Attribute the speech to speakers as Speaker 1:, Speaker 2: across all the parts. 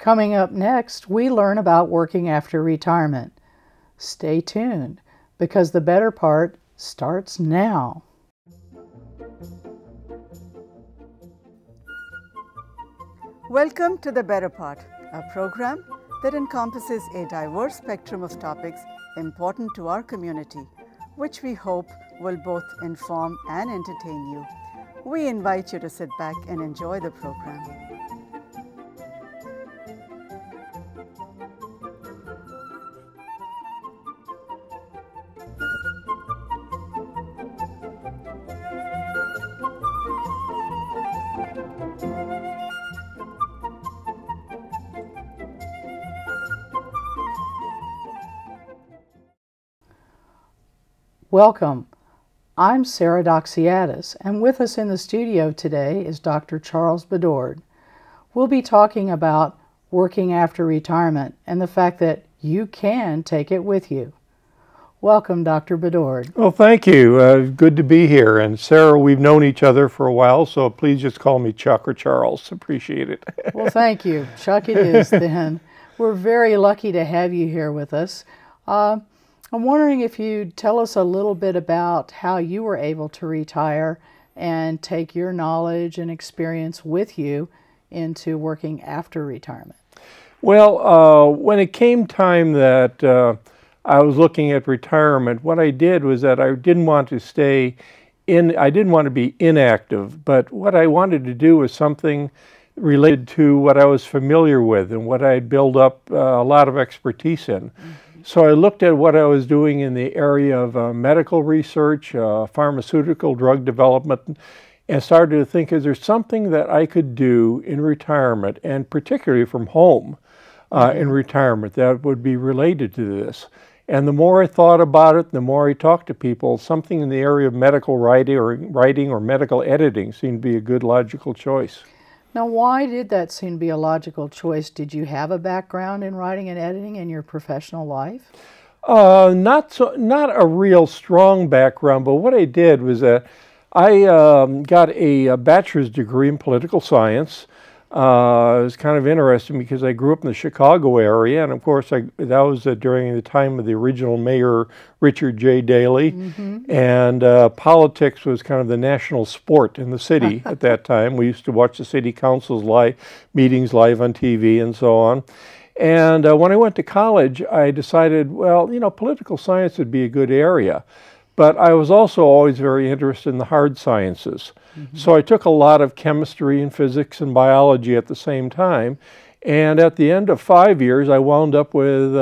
Speaker 1: Coming up next, we learn about working after retirement. Stay tuned, because the better part starts now.
Speaker 2: Welcome to The Better Part, a program that encompasses a diverse spectrum of topics important to our community, which we hope will both inform and entertain you. We invite you to sit back and enjoy the program.
Speaker 1: Welcome. I'm Sarah Doxiadis, and with us in the studio today is Dr. Charles Bedord. We'll be talking about working after retirement and the fact that you can take it with you. Welcome, Dr. Bedord.
Speaker 3: Well, thank you. Good to be here. And Sarah, we've known each other for a while, so please just call me Chuck or Charles. Appreciate it.
Speaker 1: Well, thank you. Chuck it is then. We're very lucky to have you here with us. I'm wondering if you'd tell us a little bit about how you were able to retire and take your knowledge and experience with you into working after retirement.
Speaker 3: Well, when it came time that I was looking at retirement, what I did was that I didn't want to I didn't want to be inactive, but what I wanted to do was something related to what I was familiar with and what I had built up a lot of expertise in. So I looked at what I was doing in the area of medical research, pharmaceutical drug development, and started to think, is there something that I could do in retirement, and particularly from home in retirement, that would be related to this? And the more I thought about it, the more I talked to people, something in the area of medical writing or medical editing seemed to be a good logical choice.
Speaker 1: Now, why did that seem to be a logical choice? Did you have a background in writing and editing in your professional life?
Speaker 3: Not a real strong background, but what I did was that I got a bachelor's degree in political science. It was kind of interesting because I grew up in the Chicago area, and of course that was during the time of the original mayor, Richard J. Daley, and politics was kind of the national sport in the city at that time. We used to watch the city council's meetings live on TV and so on. And when I went to college, I decided, well, political science would be a good area. But I was also always very interested in the hard sciences. So I took a lot of chemistry and physics and biology at the same time. And at the end of 5 years, I wound up with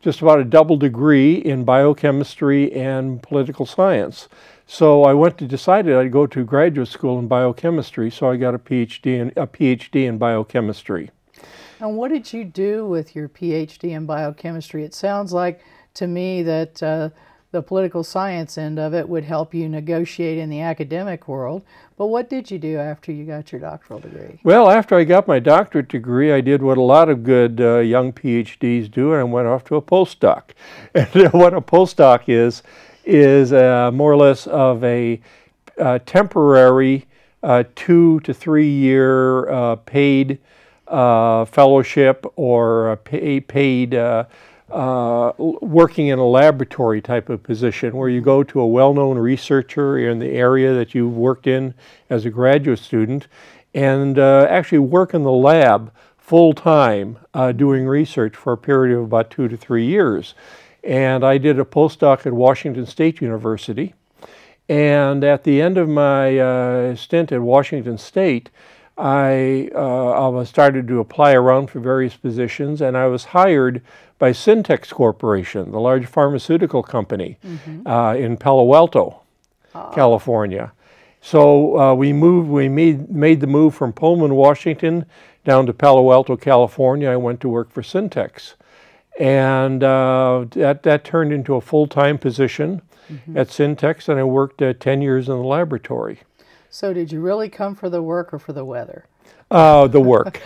Speaker 3: just about a double degree in biochemistry and political science. So I decided I'd go to graduate school in biochemistry, so I got a PhD in biochemistry.
Speaker 1: And what did you do with your PhD in biochemistry? It sounds like to me that the political science end of it would help you negotiate in the academic world. But what did you do after you got your doctoral degree? Well,
Speaker 3: after I got my doctorate degree, I did what a lot of good young PhDs do, and I went off to a postdoc. And what a postdoc is more or less of a temporary 2 to 3 year paid fellowship or paid working in a laboratory type of position where you go to a well-known researcher in the area that you've worked in as a graduate student and actually work in the lab full-time doing research for a period of about 2 to 3 years. And I did a postdoc at Washington State University. And at the end of my stint at Washington State, I started to apply around for various positions, and I was hired by Syntex Corporation, the large pharmaceutical company in Palo Alto, California. So we made the move from Pullman, Washington, down to Palo Alto, California. I went to work for Syntex, and that turned into a full-time position at Syntex, and I worked 10 years in the laboratory.
Speaker 1: So did you really come for the work or for the weather?
Speaker 3: The work,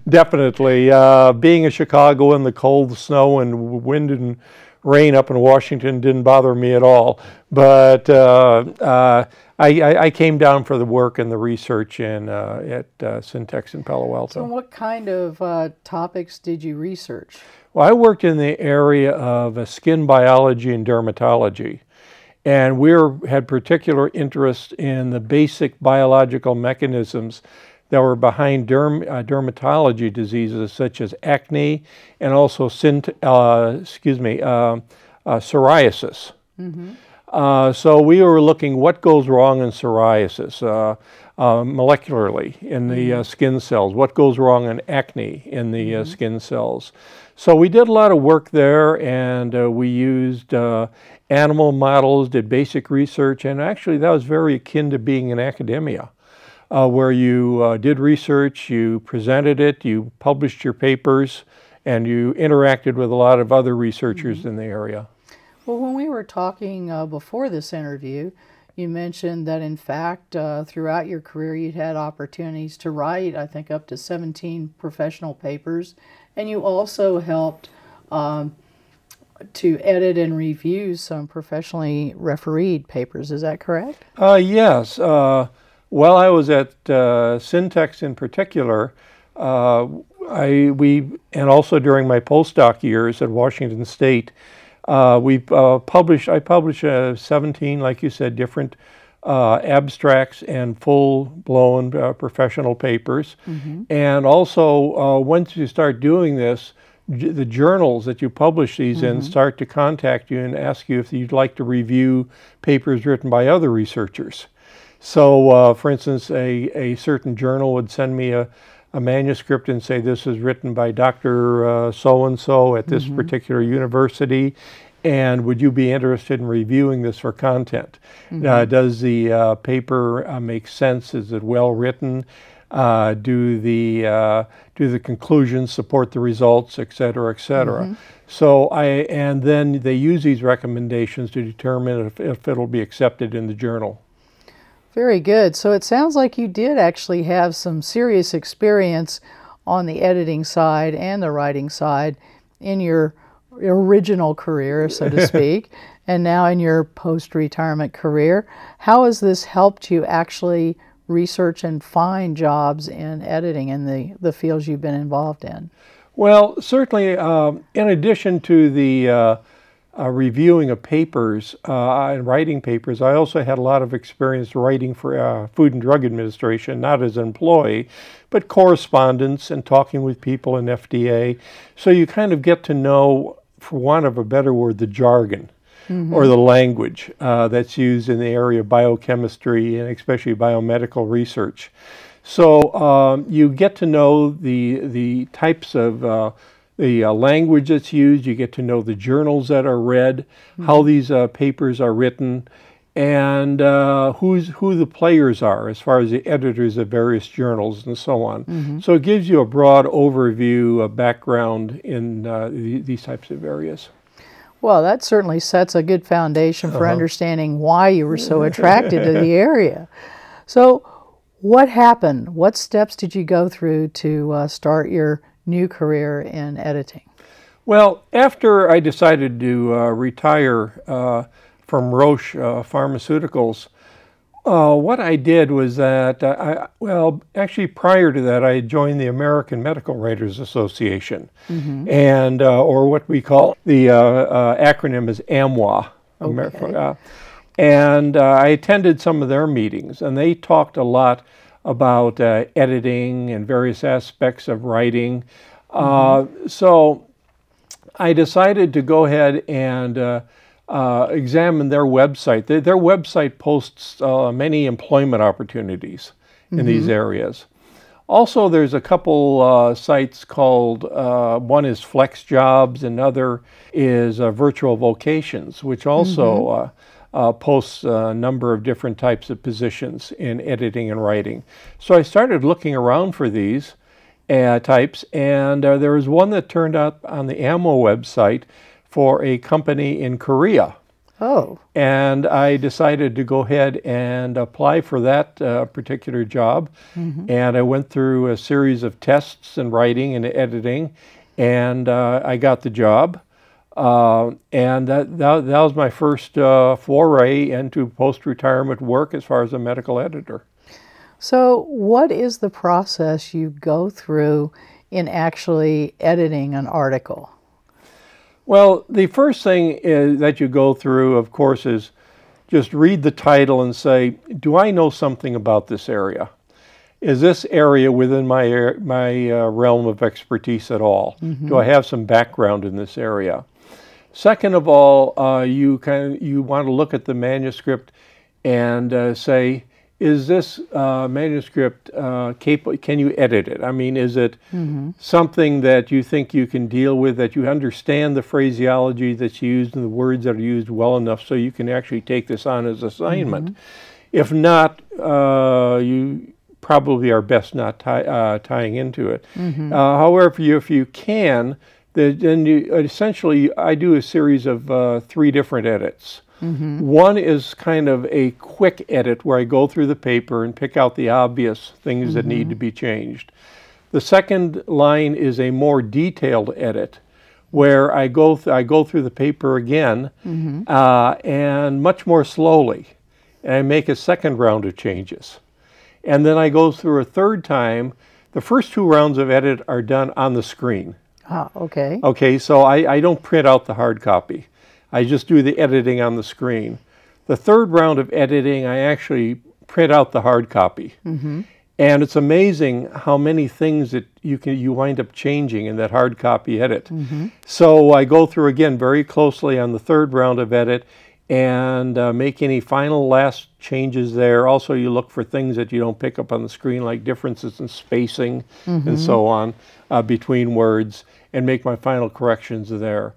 Speaker 3: definitely. Being in Chicago in the cold, snow, and wind and rain up in Washington didn't bother me at all. But I came down for the work and the research at Syntex in Palo Alto.
Speaker 1: So what kind of topics did you research?
Speaker 3: Well, I worked in the area of skin biology and dermatology. And we had particular interest in the basic biological mechanisms that were behind dermatology diseases such as acne and also psoriasis. So we were looking what goes wrong in psoriasis molecularly in the skin cells, what goes wrong in acne in the skin cells. So we did a lot of work there, and we used animal models, did basic research, and actually that was very akin to being in academia, where you did research, you presented it, you published your papers, and you interacted with a lot of other researchers in the area.
Speaker 1: Well, when we were talking before this interview, you mentioned that in fact throughout your career you'd had opportunities to write, I think, up to 17 professional papers, and you also helped to edit and review some professionally refereed papers. Is that correct?
Speaker 3: Yes. While I was at Syntex in particular, and also during my postdoc years at Washington State, I published 17, like you said, different abstracts and full-blown professional papers. And also, once you start doing this, the journals that you publish these in start to contact you and ask you if you'd like to review papers written by other researchers. So, for instance, a certain journal would send me a manuscript and say, this is written by Dr. So-and-so at this particular university, and would you be interested in reviewing this for content? Does the paper make sense? Is it well written? Do the conclusions support the results, et cetera, et cetera? So and then they use these recommendations to determine if it'll be accepted in the journal.
Speaker 1: Very good. So it sounds like you did actually have some serious experience on the editing side and the writing side in your original career, so to speak, and now in your post-retirement career. How has this helped you actually research and find jobs in editing in the fields you've been involved in?
Speaker 3: Well, certainly, in addition to the reviewing of papers and writing papers, I also had a lot of experience writing for Food and Drug Administration, not as an employee, but correspondence and talking with people in FDA. So you kind of get to know, for want of a better word, the jargon or the language that's used in the area of biochemistry and especially biomedical research. So you get to know the types of the language that's used, you get to know the journals that are read, how these papers are written, and who the players are as far as the editors of various journals and so on. So it gives you a broad overview, a background in these types of areas.
Speaker 1: Well, that certainly sets a good foundation for understanding why you were so attracted to the area. So what happened? What steps did you go through to start your new career in editing?
Speaker 3: Well, after I decided to retire from Roche Pharmaceuticals, what I did was that, actually prior to that, I joined the American Medical Writers Association, and or what we call the acronym is AMWA.
Speaker 1: Okay.
Speaker 3: And I attended some of their meetings, and they talked a lot about editing and various aspects of writing. So I decided to go ahead and examine their website. Their website posts many employment opportunities in these areas. Also, there's a couple sites called, one is Flex Jobs, another is Virtual Vocations, which also posts a number of different types of positions in editing and writing. So I started looking around for these types, and there was one that turned up on the AMO website for a company in Korea.
Speaker 1: Oh.
Speaker 3: And I decided to go ahead and apply for that particular job. And I went through a series of tests in writing and editing, and I got the job. And that was my first foray into post-retirement work as far as a medical editor.
Speaker 1: So what is the process you go through in actually editing an article?
Speaker 3: Well, the first thing that you go through, of course, is just read the title and say, do I know something about this area? Is this area within my realm of expertise at all? Do I have some background in this area? Second of all, you want to look at the manuscript and say, is this manuscript capable? Can you edit it? I mean, is it something that you think you can deal with, that you understand the phraseology that's used and the words that are used well enough so you can actually take this on as assignment? If not, you probably are best not tying into it. However, if you can, then you essentially, I do a series of 3 different edits. One is kind of a quick edit where I go through the paper and pick out the obvious things that need to be changed. The second line is a more detailed edit where I go through the paper again and much more slowly, and I make a second round of changes. And then I go through a third time. The first 2 rounds of edit are done on the screen.
Speaker 1: Ah, okay.
Speaker 3: Okay, so I don't print out the hard copy. I just do the editing on the screen. The third round of editing, I actually print out the hard copy. And it's amazing how many things that you wind up changing in that hard copy edit. So I go through again very closely on the third round of edit and make any final last changes there. Also, you look for things that you don't pick up on the screen, like differences in spacing and so on between words, and make my final corrections there.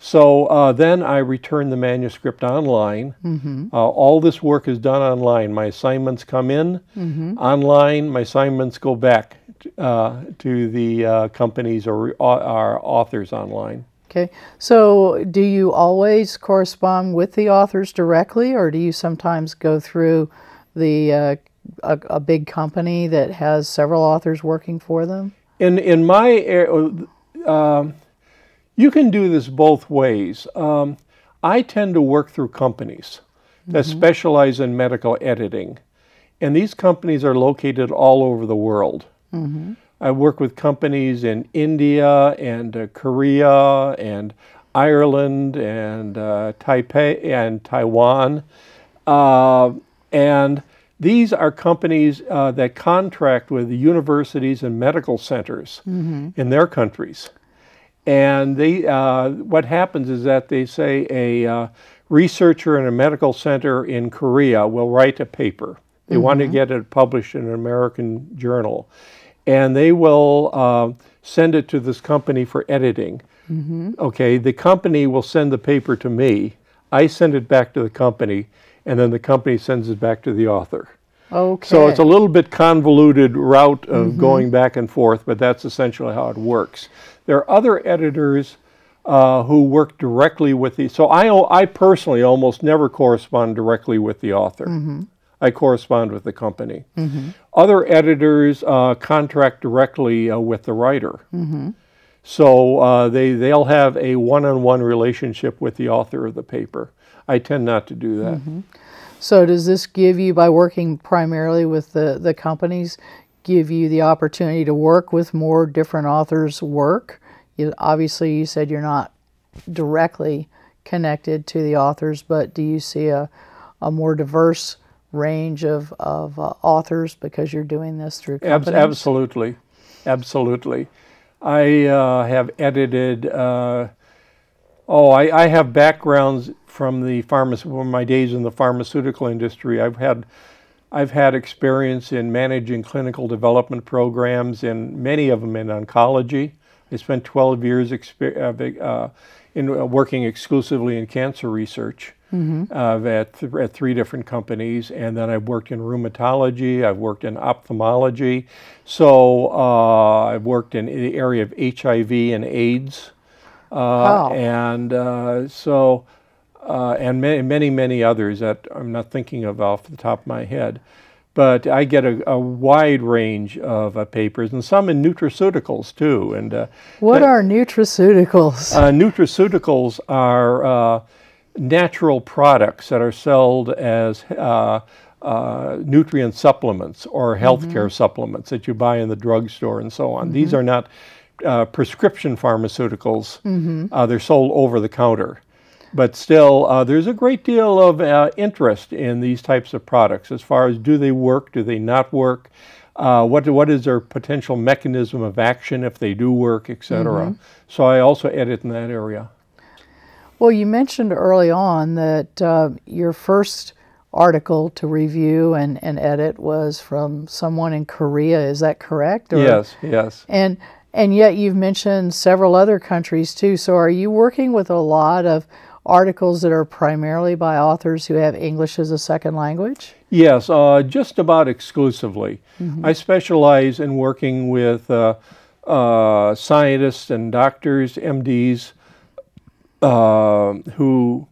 Speaker 3: So then I return the manuscript online. All this work is done online. My assignments come in online. My assignments go back to the companies or our authors online.
Speaker 1: Okay. So do you always correspond with the authors directly, or do you sometimes go through the a big company that has several authors working for them?
Speaker 3: In my you can do this both ways. I tend to work through companies that specialize in medical editing, and these companies are located all over the world. I work with companies in India and Korea and Ireland and Taipei and Taiwan, and these are companies that contract with the universities and medical centers in their countries. And they, what happens is that they say a researcher in a medical center in Korea will write a paper. They want to get it published in an American journal. And they will send it to this company for editing. Okay, the company will send the paper to me. I send it back to the company, and then the company sends it back to the author.
Speaker 1: Okay.
Speaker 3: So it's a little bit convoluted route of going back and forth, but that's essentially how it works. There are other editors who work directly with the, so I personally almost never correspond directly with the author. I correspond with the company. Other editors contract directly with the writer. So they'll have a one-on-one relationship with the author of the paper. I tend not to do that.
Speaker 1: So does this give you, by working primarily with the companies, give you the opportunity to work with more different authors' work? Obviously, you said you're not directly connected to the authors, but do you see a more diverse range of authors because you're doing this through companies?
Speaker 3: Absolutely. Absolutely. I have edited, I have backgrounds from my days in the pharmaceutical industry. I've had experience in managing clinical development programs, and many of them in oncology. I spent 12 years in working exclusively in cancer research at 3 different companies, and then I've worked in rheumatology, I've worked in ophthalmology, so I've worked in the area of HIV and AIDS, and many, many others that I'm not thinking of off the top of my head. but I get a wide range of papers, and some in nutraceuticals too. And
Speaker 1: what are nutraceuticals?
Speaker 3: Nutraceuticals are natural products that are sold as nutrient supplements or healthcare supplements that you buy in the drugstore and so on. These are not prescription pharmaceuticals. They're sold over the counter. But still, there's a great deal of interest in these types of products as far as do they work, do they not work, what is their potential mechanism of action if they do work, etc. So I also edit in that area.
Speaker 1: Well, you mentioned early on that your first article to review and edit was from someone in Korea. Is that correct?
Speaker 3: Yes, yes.
Speaker 1: And yet you've mentioned several other countries too. So are you working with a lot of articles that are primarily by authors who have English as a second language?
Speaker 3: Yes, just about exclusively. I specialize in working with scientists and doctors, MDs, who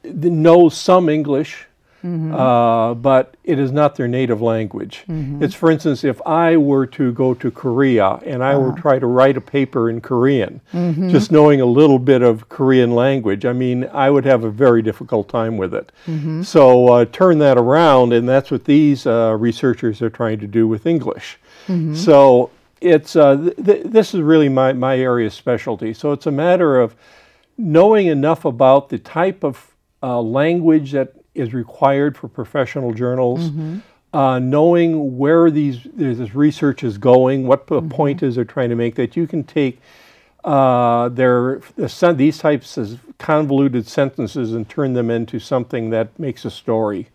Speaker 3: know some English, but it is not their native language. It's, for instance, if I were to go to Korea and I were to try to write a paper in Korean, just knowing a little bit of Korean language, I mean, I would have a very difficult time with it. So turn that around, and that's what these researchers are trying to do with English. So it's this is really my area of specialty. So it's a matter of knowing enough about the type of language that is required for professional journals, knowing where this research is going, what the point is they're trying to make, that you can take these types of convoluted sentences and turn them into something that makes a story.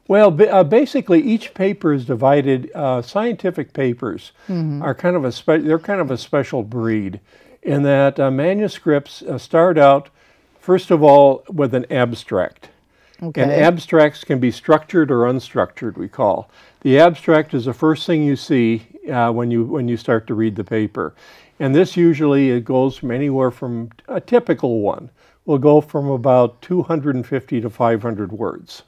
Speaker 3: Well, basically, each paper is divided. Scientific papers are kind of they're kind of a special breed, in that manuscripts start out, first of all, with an abstract.
Speaker 1: Okay.
Speaker 3: And abstracts can be structured or unstructured, we call. The abstract is the first thing you see when you start to read the paper. And this usually, it goes from anywhere from, a typical one will go from about 250 to 500 words.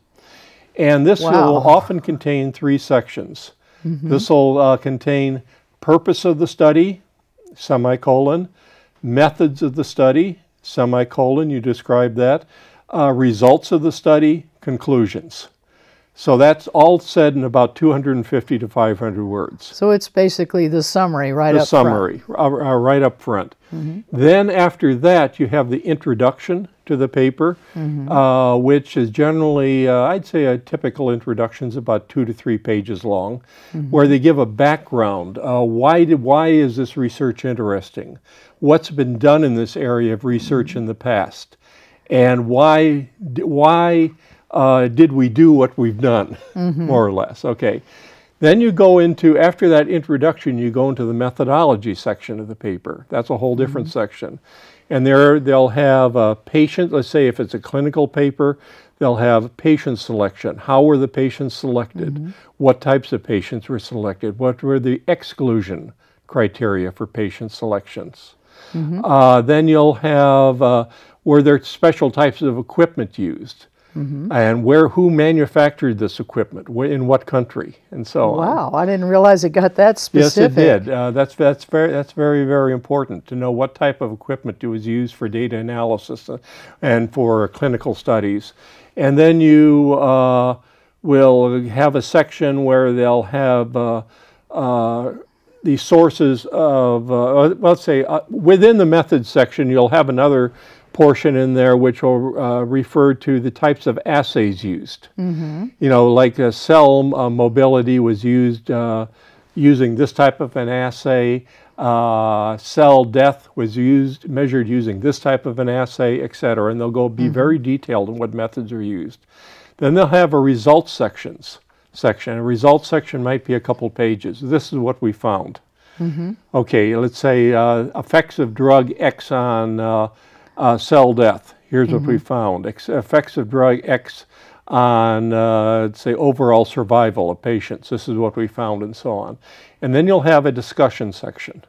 Speaker 3: And this will often contain 3 sections. This will contain purpose of the study, semicolon, methods of the study, semicolon, you describe that, results of the study, conclusions. So that's all said in about 250 to 500 words.
Speaker 1: So it's basically the summary right up front.
Speaker 3: The summary, right up front. Then after that, you have the introduction to the paper, which is generally, I'd say a typical introduction is about 2 to 3 pages long, where they give a background. Why is this research interesting? What's been done in this area of research in the past? And why did we do what we've done, more or less? Okay. Then you go into, after that introduction, you go into the methodology section of the paper. That's a whole different section. And there they'll have patient, let's say if it's a clinical paper, they'll have patient selection. How were the patients selected? What types of patients were selected? What were the exclusion criteria for patient selections? Then you'll have, were there special types of equipment used? And who manufactured this equipment, in what country, and so on.
Speaker 1: Wow, I didn't realize it got that specific.
Speaker 3: Yes, it did. That's very, very important to know what type of equipment was used for data analysis and for clinical studies. And then you will have a section where they'll have the sources of, let's say, within the methods section, you'll have another portion in there which will refer to the types of assays used. You know, like cell mobility was used using this type of an assay. Cell death was measured using this type of an assay, etc. And they'll be very detailed in what methods are used. Then they'll have a results section. A results section might be a couple pages. This is what we found. Okay, let's say effects of drug X on cell death. Here's what we found. Effects of drug X on, say, overall survival of patients. This is what we found, and so on. And then you'll have a discussion section.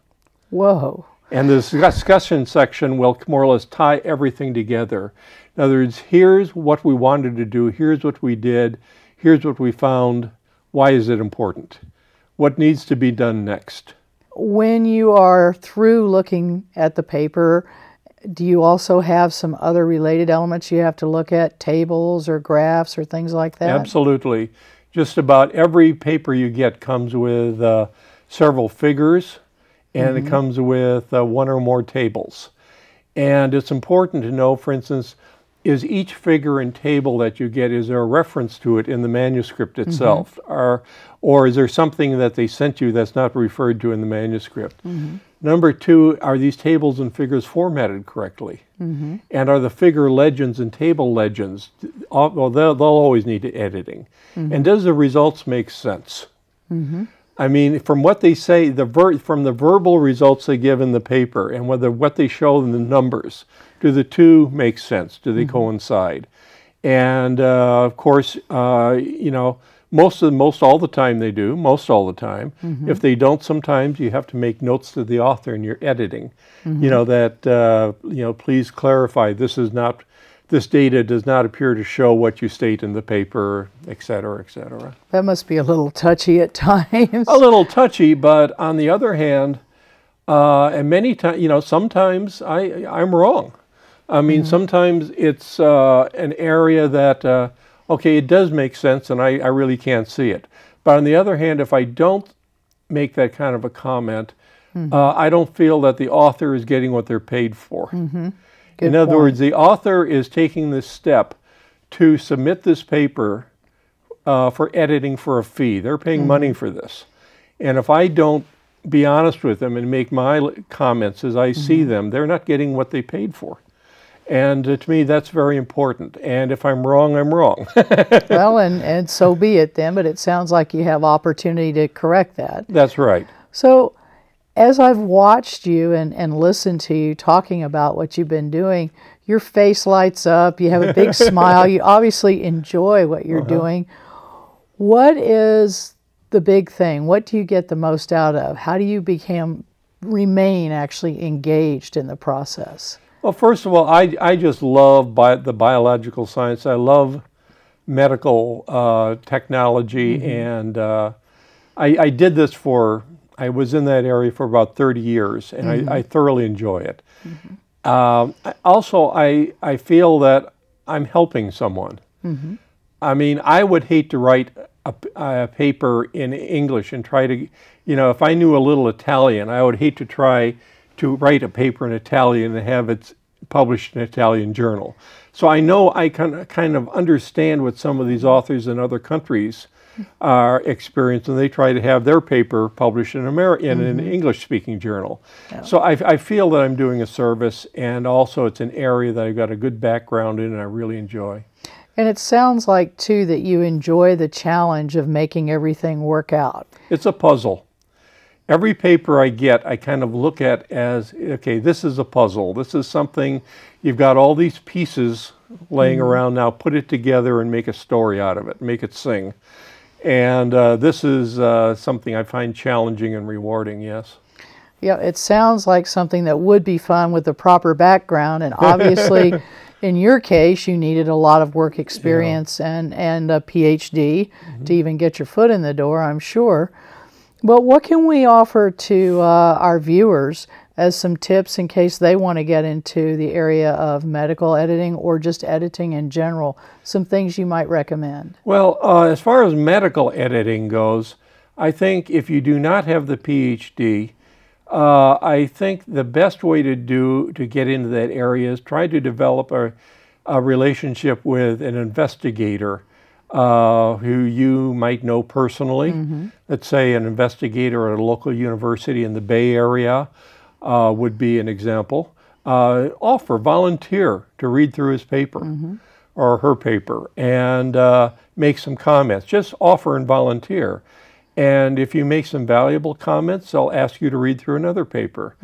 Speaker 1: Whoa.
Speaker 3: And the discussion section will more or less tie everything together. In other words, here's what we wanted to do, here's what we did, here's what we found, Why is it important? What needs to be done next?
Speaker 1: When you are through looking at the paper, do you also have some other related elements you have to look at, tables or graphs or things like that?
Speaker 3: Absolutely. Just about every paper you get comes with several figures, and it comes with one or more tables. And it's important to know, for instance, is each figure and table that you get, is there a reference to it in the manuscript itself? Or is there something that they sent you that's not referred to in the manuscript? Number two, are these tables and figures formatted correctly? And are the figure legends and table legends, well, they'll always need editing. And does the results make sense? I mean, from what they say, from the verbal results they give in the paper and what they show in the numbers, do the two make sense? Do they coincide? And of course, you know, most all the time they do, most all the time. If they don't, sometimes you have to make notes to the author in your editing. You know, that, you know, please clarify, this data does not appear to show what you state in the paper, et cetera, et cetera.
Speaker 1: That must be a little touchy at times.
Speaker 3: A little touchy, but on the other hand, and many times, you know, sometimes I'm wrong. I mean, sometimes it's an area that, okay, it does make sense and I really can't see it. But on the other hand, if I don't make that kind of a comment, I don't feel that the author is getting what they're paid for. In other words, the author is taking this step to submit this paper for editing for a fee. They're paying money for this. And if I don't be honest with them and make my comments as I see them, they're not getting what they paid for. And to me, that's very important. And if I'm wrong, I'm wrong.
Speaker 1: Well, and so be it then, but it sounds like you have opportunity to correct that.
Speaker 3: That's right.
Speaker 1: So as I've watched you and listened to you talking about what you've been doing, your face lights up, you have a big smile, you obviously enjoy what you're doing. What is the big thing? What do you get the most out of? How do you remain actually engaged in the process?
Speaker 3: Well, first of all, I just love the biological science. I love medical technology, and I did this I was in that area for about 30 years, and I thoroughly enjoy it. Also, I feel that I'm helping someone. I mean, I would hate to write a paper in English and try to, you know, if I knew a little Italian, I would hate to try to write a paper in Italian and have it published in an Italian journal. So I know I kind of understand what some of these authors in other countries are experiencing, and they try to have their paper published in an English-speaking journal. So I feel that I'm doing a service, and also it's an area that I've got a good background in and I really enjoy.
Speaker 1: And it sounds like, too, that you enjoy the challenge of making everything work out.
Speaker 3: It's a puzzle. Every paper I get, I kind of look at as, okay, this is a puzzle. This is something, you've got all these pieces laying around now, put it together and make a story out of it, make it sing. And this is something I find challenging and rewarding, yes.
Speaker 1: Yeah, it sounds like something that would be fun with the proper background, and obviously, in your case, you needed a lot of work experience and a PhD to even get your foot in the door, I'm sure. But what can we offer to our viewers as some tips in case they want to get into the area of medical editing or just editing in general? Some things you might recommend. Well,
Speaker 3: as far as medical editing goes, I think if you do not have the PhD, I think the best way to get into that area is try to develop a relationship with an investigator who you might know personally. Let's say an investigator at a local university in the Bay Area would be an example. Volunteer to read through his paper or her paper and make some comments. Just offer and volunteer. And if you make some valuable comments, they'll ask you to read through another paper.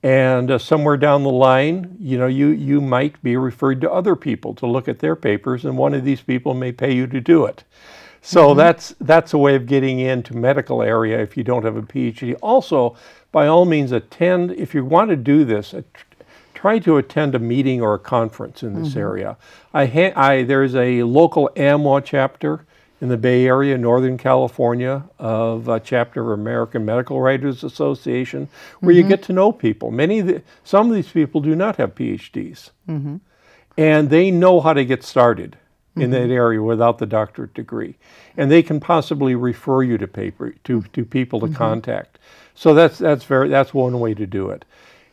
Speaker 3: And somewhere down the line, you know, you might be referred to other people to look at their papers, and one of these people may pay you to do it. So that's a way of getting into medical area if you don't have a PhD. Also, by all means, attend, if you want to do this, try to attend a meeting or a conference in this area. There's a local AMWA chapter in the Bay Area, Northern California, of a chapter of American Medical Writers Association, where you get to know people. Some of these people do not have PhDs, and they know how to get started in that area without the doctorate degree, and they can possibly refer you to people to contact. So that's one way to do it.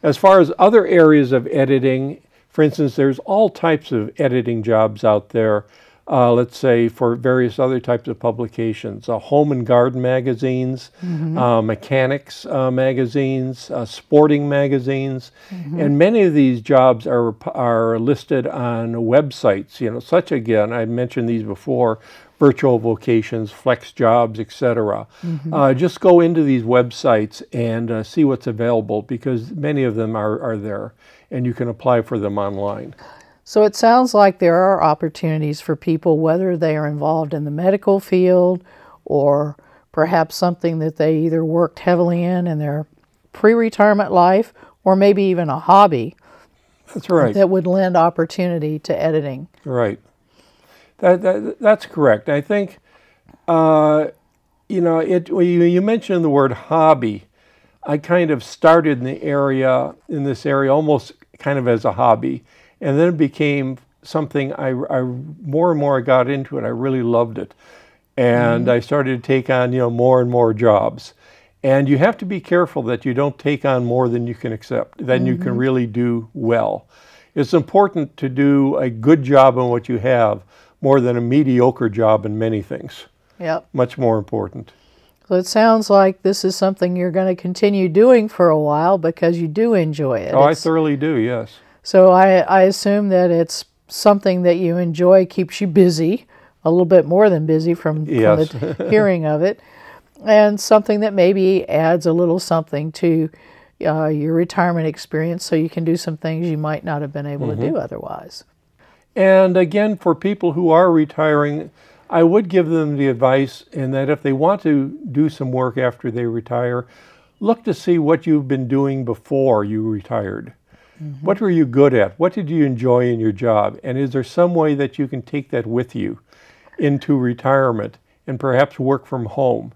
Speaker 3: As far as other areas of editing, for instance, there's all types of editing jobs out there. Let's say for various other types of publications, home and garden magazines, mechanics magazines, sporting magazines, and many of these jobs are listed on websites. Such again, I mentioned these before: virtual vocations, flex jobs, etc. Just go into these websites and see what's available, because many of them are there, and you can apply for them online.
Speaker 1: So it sounds like there are opportunities for people, whether they are involved in the medical field or perhaps something that they either worked heavily in their pre-retirement life, or maybe even a hobby.
Speaker 3: That's right.
Speaker 1: That would lend opportunity to editing.
Speaker 3: Right. That's correct. I think, you mentioned the word hobby. I kind of started in this area almost kind of as a hobby. And then it became something more and more I got into it. I really loved it. And I started to take on, more and more jobs. And you have to be careful that you don't take on more than you can accept, than you can really do well. It's important to do a good job on what you have more than a mediocre job in many things.
Speaker 1: Yep.
Speaker 3: Much more important.
Speaker 1: So it sounds like this is something you're going to continue doing for a while because you do enjoy it.
Speaker 3: Oh, I thoroughly do, yes.
Speaker 1: So I assume that it's something that you enjoy, keeps you busy, a little bit more than busy from the hearing of it, and something that maybe adds a little something to your retirement experience, so you can do some things you might not have been able to do otherwise.
Speaker 3: And again, for people who are retiring, I would give them the advice in that if they want to do some work after they retire, look to see what you've been doing before you retired. What were you good at? What did you enjoy in your job? And is there some way that you can take that with you into retirement and perhaps work from home?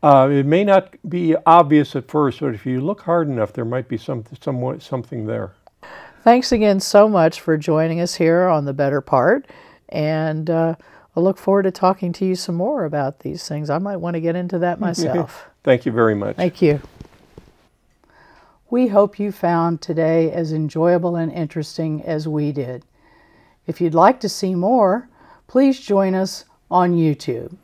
Speaker 3: It may not be obvious at first, but if you look hard enough, there might be something there.
Speaker 1: Thanks again so much for joining us here on The Better Part. And I look forward to talking to you some more about these things. I might want to get into that myself.
Speaker 3: Thank you very much.
Speaker 1: Thank you. We hope you found today as enjoyable and interesting as we did. If you'd like to see more, please join us on YouTube.